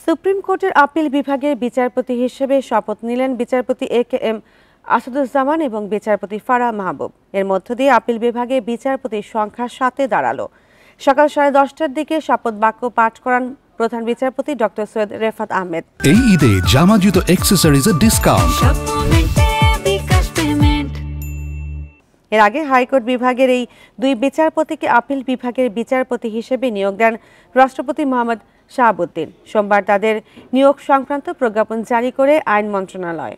Supreme কোর্টের appeal বিভাগের বিচারপতি হিসেবে শপথ নিলেন বিচারপতি এ.কে.এম. আসাদুজ্জামান এবং বিচারপতি ফারাহ মাহবুব। এর মধ্য দিয়ে আপিল বিভাগে বিচারপতির সংখ্যা 7-এ দাঁড়ালো। সকাল 10:30টার দিকে শপথ বাক্য পাঠ করান প্রধান বিচারপতি ডক্টর সৈয়দ রেফাত আহমেদ। এই ঈদে জামা জুতো অ্যাকসেসরিজের ডিসকাউন্ট। এর আগে হাইকোর্ট বিভাগের এই দুই বিচারপতিকে আপিল বিভাগের বিচারপতি হিসেবে নিয়োগ দেন রাষ্ট্রপতি মোহাম্মদ শাহাবুদ্দিন। সোমবার তাদের নিয়োগ সংক্রান্ত প্রজ্ঞাপন জারি করে আইন মন্ত্রণালয়।